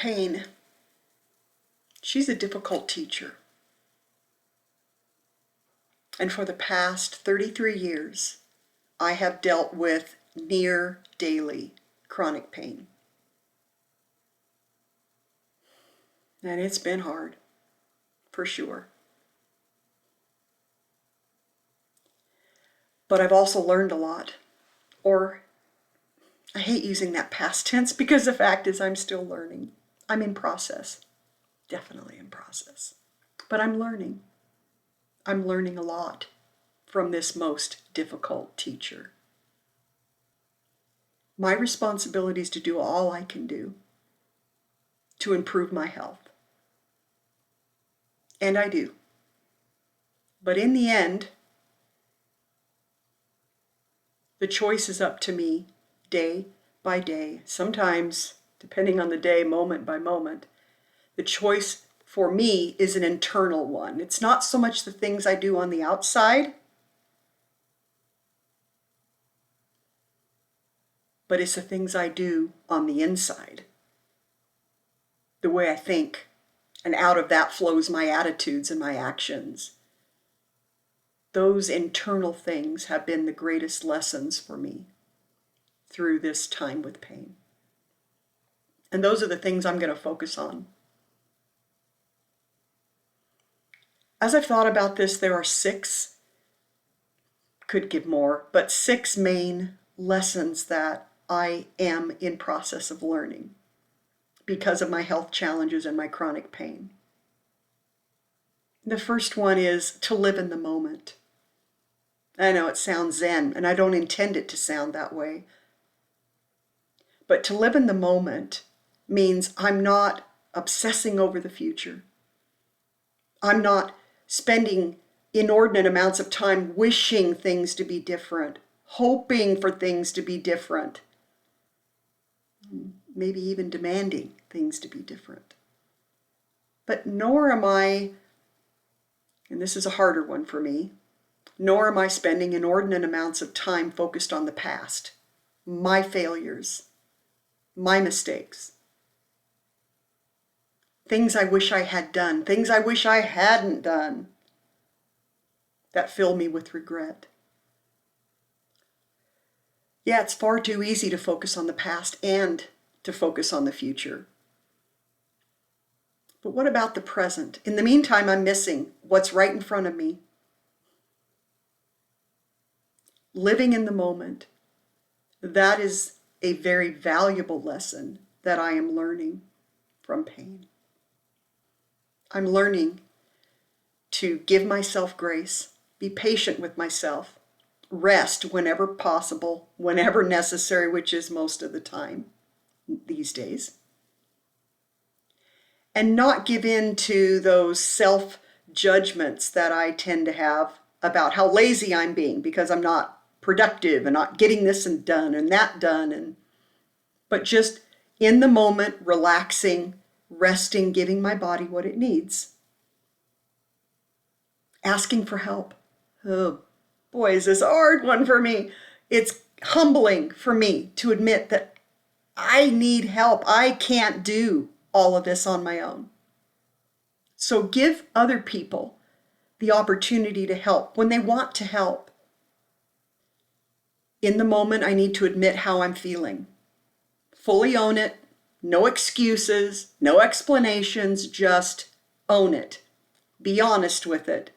Pain. She's a difficult teacher. And for the past 33 years, I have dealt with near daily chronic pain. And it's been hard, for sure. But I've also learned a lot. Or, I hate using that past tense because the fact is I'm still learning. I'm in process. Definitely in process. But I'm learning. I'm learning a lot from this most difficult teacher. My responsibility is to do all I can do to improve my health. And I do. But in the end, the choice is up to me day by day, sometimes, depending on the day, moment by moment. The choice for me is an internal one. It's not so much the things I do on the outside, but it's the things I do on the inside. The way I think, and out of that flows my attitudes and my actions. Those internal things have been the greatest lessons for me through this time with pain. And those are the things I'm going to focus on. As I've thought about this, there are 6, could give more, but 6 main lessons that I am in process of learning because of my health challenges and my chronic pain. The first one is to live in the moment. I know it sounds zen, and I don't intend it to sound that way. But to live in the moment means I'm not obsessing over the future. I'm not spending inordinate amounts of time wishing things to be different, hoping for things to be different, maybe even demanding things to be different. But nor am I, and this is a harder one for me, nor am I spending inordinate amounts of time focused on the past, my failures, my mistakes, things I wish I had done, things I wish I hadn't done, that fill me with regret. Yeah, it's far too easy to focus on the past and to focus on the future. But what about the present? In the meantime, I'm missing what's right in front of me. Living in the moment, that is a very valuable lesson that I am learning from pain. I'm learning to give myself grace, be patient with myself, rest whenever possible, whenever necessary, which is most of the time these days, and not give in to those self-judgments that I tend to have about how lazy I'm being because I'm not productive and not getting this and done and that done, but just in the moment, relaxing, resting, giving my body what it needs. Asking for help. Oh boy, is this a hard one for me. It's humbling for me to admit that I need help. I can't do all of this on my own. So give other people the opportunity to help when they want to help. In the moment, I need to admit how I'm feeling. Fully own it. No excuses, no explanations, just own it. Be honest with it.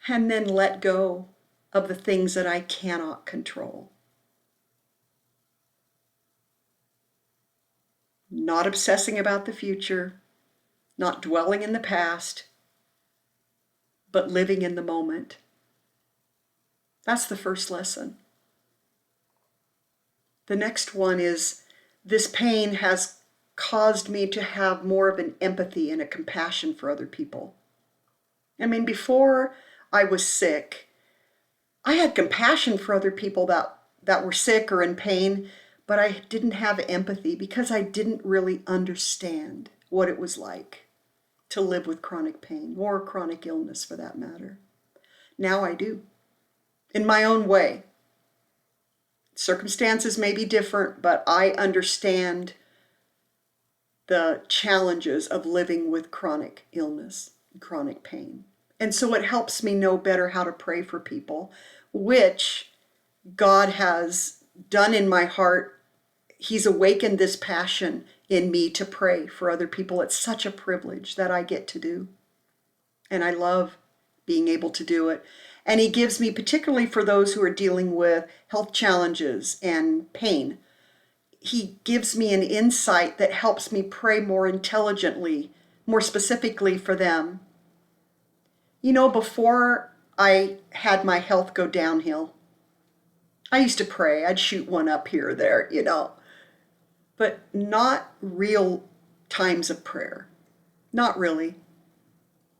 And then let go of the things that I cannot control. Not obsessing about the future, not dwelling in the past, but living in the moment. That's the first lesson. The next one is this pain has caused me to have more of an empathy and a compassion for other people. I mean, before I was sick, I had compassion for other people that were sick or in pain, but I didn't have empathy because I didn't really understand what it was like to live with chronic pain or chronic illness for that matter. Now I do, in my own way. Circumstances may be different, but I understand the challenges of living with chronic illness, chronic pain. And so it helps me know better how to pray for people, which God has done in my heart. He's awakened this passion in me to pray for other people. It's such a privilege that I get to do. And I love being able to do it. And he gives me, particularly for those who are dealing with health challenges and pain, he gives me an insight that helps me pray more intelligently, more specifically for them. You know, before I had my health go downhill, I used to pray. I'd shoot one up here or there, but not real times of prayer. Not really.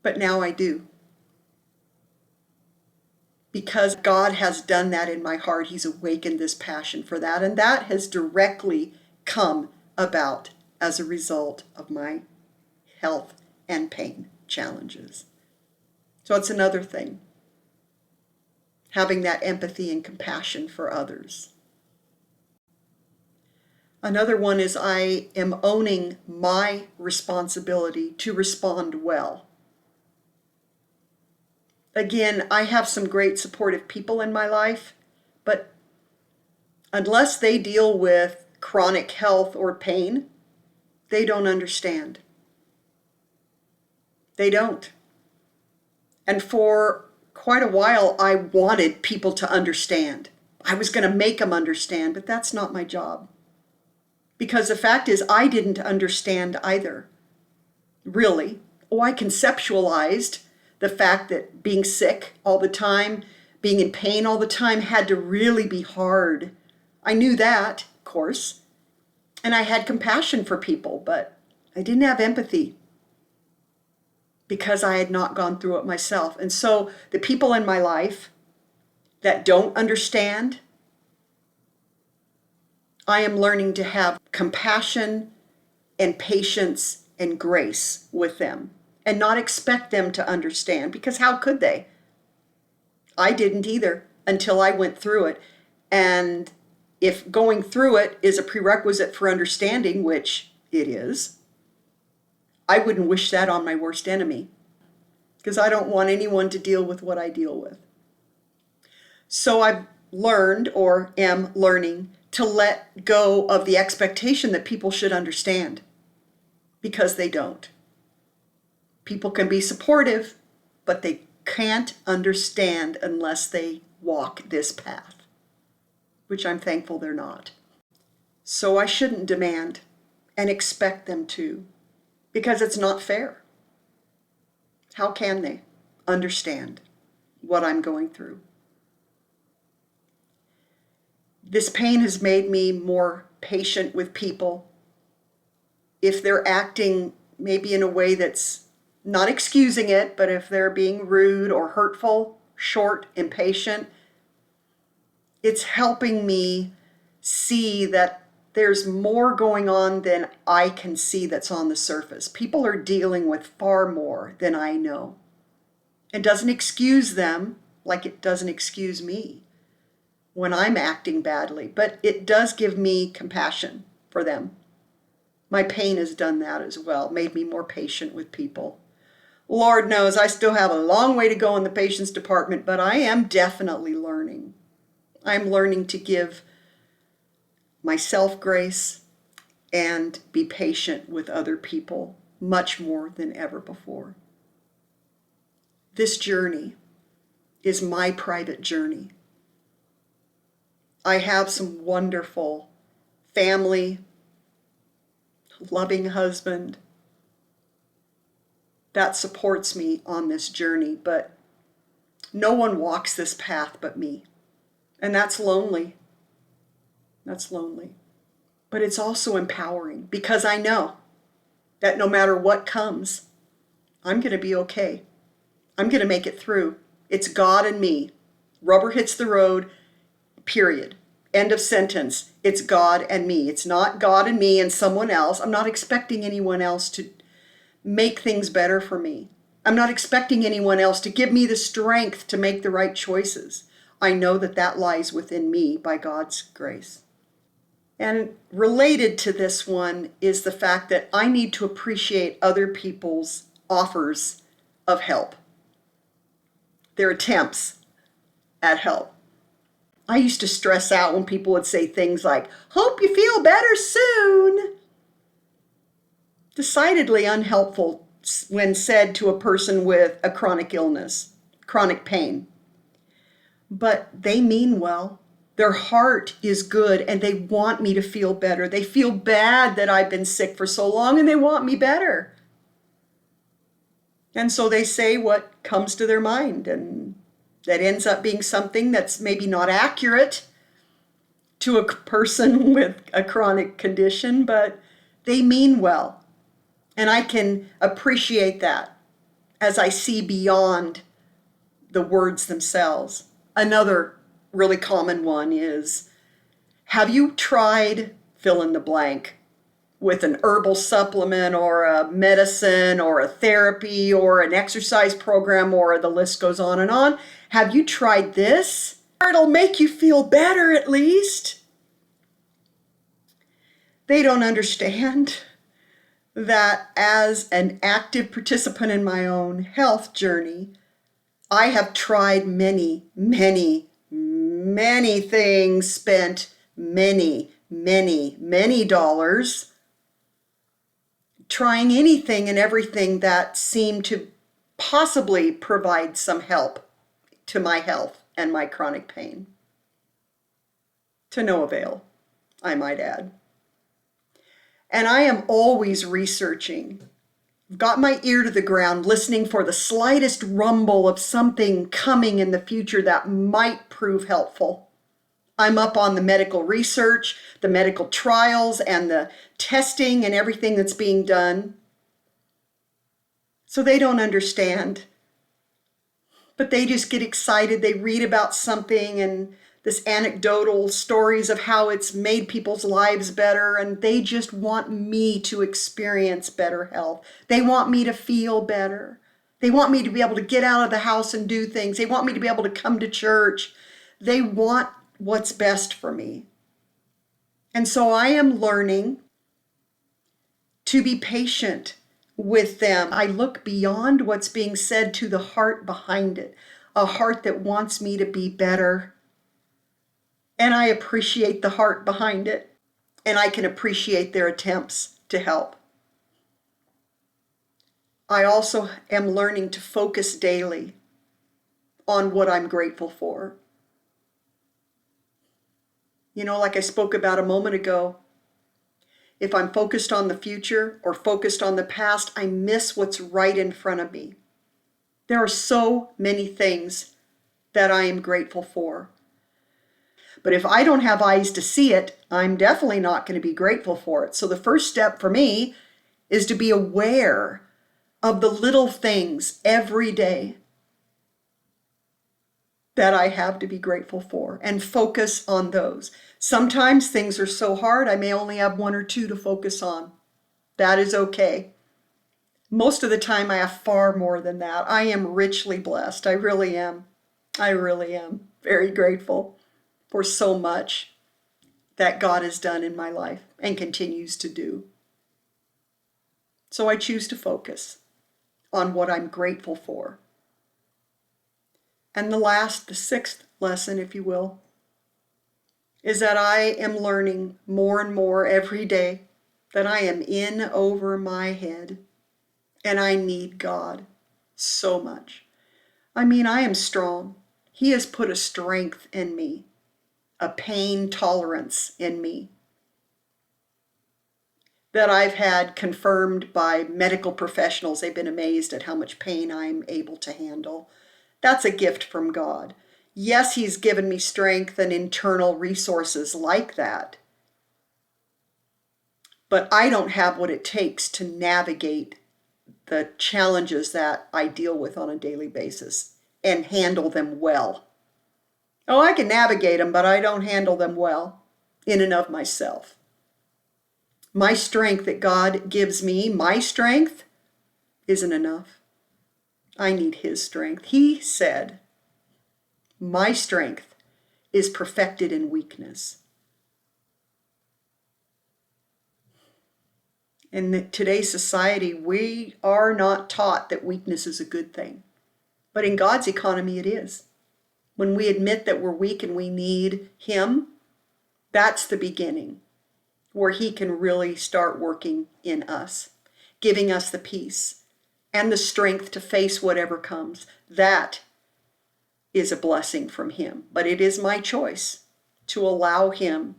But now I do. Because God has done that in my heart, he's awakened this passion for that. And that has directly come about as a result of my health and pain challenges. So it's another thing. Having that empathy and compassion for others. Another one is I am owning my responsibility to respond well. Again, I have some great supportive people in my life, but unless they deal with chronic health or pain, they don't understand. They don't. And for quite a while, I wanted people to understand. I was going to make them understand, but that's not my job. Because the fact is, I didn't understand either. Really. Oh, I conceptualized the fact that being sick all the time, being in pain all the time had to really be hard. I knew that, of course. And I had compassion for people, but I didn't have empathy because I had not gone through it myself. And so the people in my life that don't understand, I am learning to have compassion and patience and grace with them and not expect them to understand, because how could they? I didn't either until I went through it. And if going through it is a prerequisite for understanding, which it is, I wouldn't wish that on my worst enemy, because I don't want anyone to deal with what I deal with. So I've learned, or am learning, to let go of the expectation that people should understand, because they don't. People can be supportive, but they can't understand unless they walk this path, which I'm thankful they're not. So I shouldn't demand and expect them to, because it's not fair. How can they understand what I'm going through? This pain has made me more patient with people. If they're acting maybe in a way that's not excusing it, but if they're being rude or hurtful, short, impatient, it's helping me see that there's more going on than I can see that's on the surface. People are dealing with far more than I know. It doesn't excuse them like it doesn't excuse me when I'm acting badly, but it does give me compassion for them. My pain has done that as well, made me more patient with people. Lord knows I still have a long way to go in the patience department, but I am definitely learning. I'm learning to give myself grace and be patient with other people much more than ever before. This journey is my private journey. I have some wonderful family, loving husband that supports me on this journey, but no one walks this path but me. And that's lonely. That's lonely. But it's also empowering, because I know that no matter what comes, I'm going to be okay. I'm going to make it through. It's God and me. Rubber hits the road, period. End of sentence. It's God and me. It's not God and me and someone else. I'm not expecting anyone else to make things better for me. I'm not expecting anyone else to give me the strength to make the right choices. I know that that lies within me by God's grace. And related to this one is the fact that I need to appreciate other people's offers of help, their attempts at help. I used to stress out when people would say things like, "Hope you feel better soon." Decidedly unhelpful when said to a person with a chronic illness, chronic pain. But they mean well. Their heart is good and they want me to feel better. They feel bad that I've been sick for so long and they want me better. And so they say what comes to their mind, and that ends up being something that's maybe not accurate to a person with a chronic condition, but they mean well. And I can appreciate that as I see beyond the words themselves. Another really common one is, have you tried fill in the blank with an herbal supplement or a medicine or a therapy or an exercise program, or the list goes on and on? Have you tried this? It'll make you feel better at least. They don't understand that as an active participant in my own health journey, I have tried many, many, many things, spent many, many, many dollars trying anything and everything that seemed to possibly provide some help to my health and my chronic pain. To no avail, I might add. And I am always researching. I've got my ear to the ground, listening for the slightest rumble of something coming in the future that might prove helpful. I'm up on the medical research, the medical trials, and the testing and everything that's being done. So they don't understand. But they just get excited. They read about something and this anecdotal stories of how it's made people's lives better, and they just want me to experience better health. They want me to feel better. They want me to be able to get out of the house and do things. They want me to be able to come to church. They want what's best for me. And so I am learning to be patient with them. I look beyond what's being said to the heart behind it, a heart that wants me to be better. And I appreciate the heart behind it, and I can appreciate their attempts to help. I also am learning to focus daily on what I'm grateful for. You know, like I spoke about a moment ago, if I'm focused on the future or focused on the past, I miss what's right in front of me. There are so many things that I am grateful for. But if I don't have eyes to see it, I'm definitely not going to be grateful for it. So the first step for me is to be aware of the little things every day that I have to be grateful for and focus on those. Sometimes things are so hard, I may only have one or two to focus on. That is okay. Most of the time, I have far more than that. I am richly blessed. I really am. I really am very grateful for so much that God has done in my life and continues to do. So I choose to focus on what I'm grateful for. And the sixth lesson, if you will, is that I am learning more and more every day that I am in over my head and I need God so much. I mean, I am strong. He has put a strength in me, a pain tolerance in me that I've had confirmed by medical professionals. They've been amazed at how much pain I'm able to handle. That's a gift from God. Yes, He's given me strength and internal resources like that. But I don't have what it takes to navigate the challenges that I deal with on a daily basis and handle them well. Oh, I can navigate them, but I don't handle them well in and of myself. My strength that God gives me, my strength, isn't enough. I need His strength. He said, "My strength is perfected in weakness." In today's society, we are not taught that weakness is a good thing. But in God's economy, it is. When we admit that we're weak and we need Him, that's the beginning where He can really start working in us, giving us the peace and the strength to face whatever comes. That is a blessing from Him. But it is my choice to allow Him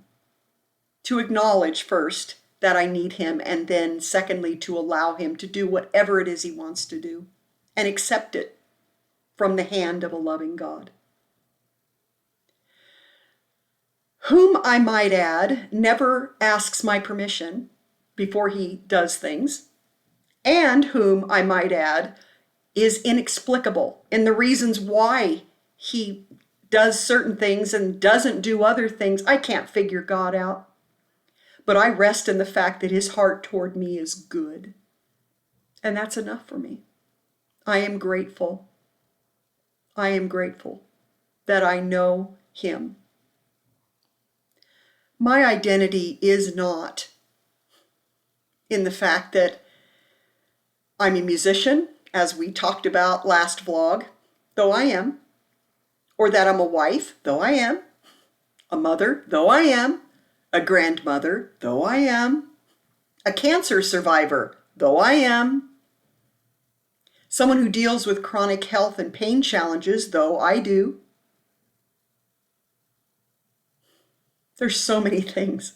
to acknowledge first that I need Him, and then secondly, to allow Him to do whatever it is He wants to do and accept it from the hand of a loving God. Whom, I might add, never asks my permission before He does things, and whom, I might add, is inexplicable in the reasons why He does certain things and doesn't do other things. I can't figure God out. But I rest in the fact that His heart toward me is good. And that's enough for me. I am grateful. I am grateful that I know Him. My identity is not in the fact that I'm a musician, as we talked about last vlog, though I am, or that I'm a wife, though I am, a mother, though I am, a grandmother, though I am, a cancer survivor, though I am, someone who deals with chronic health and pain challenges, though I do. There's so many things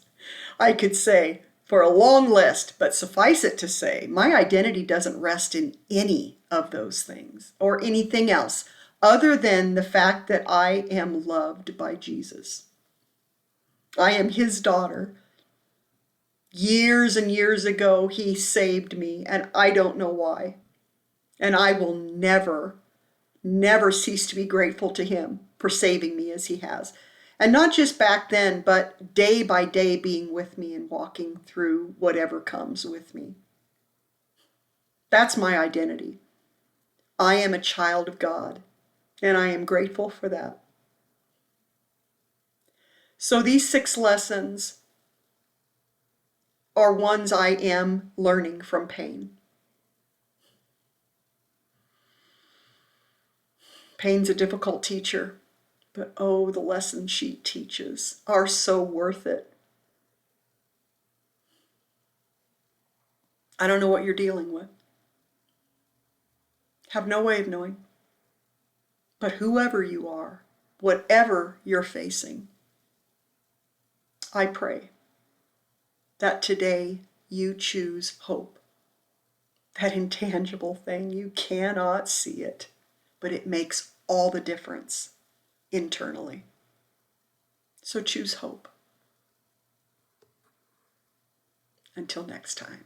I could say for a long list, but suffice it to say, my identity doesn't rest in any of those things or anything else other than the fact that I am loved by Jesus. I am His daughter. Years and years ago, He saved me, and I don't know why. And I will never, never cease to be grateful to Him for saving me as He has. And not just back then, but day by day being with me and walking through whatever comes with me. That's my identity. I am a child of God, and I am grateful for that. So these 6 lessons are ones I am learning from pain. Pain's a difficult teacher, but oh, the lessons she teaches are so worth it. I don't know what you're dealing with. Have no way of knowing. But whoever you are, whatever you're facing, I pray that today you choose hope. That intangible thing, you cannot see it, but it makes all the difference internally. So choose hope. Until next time.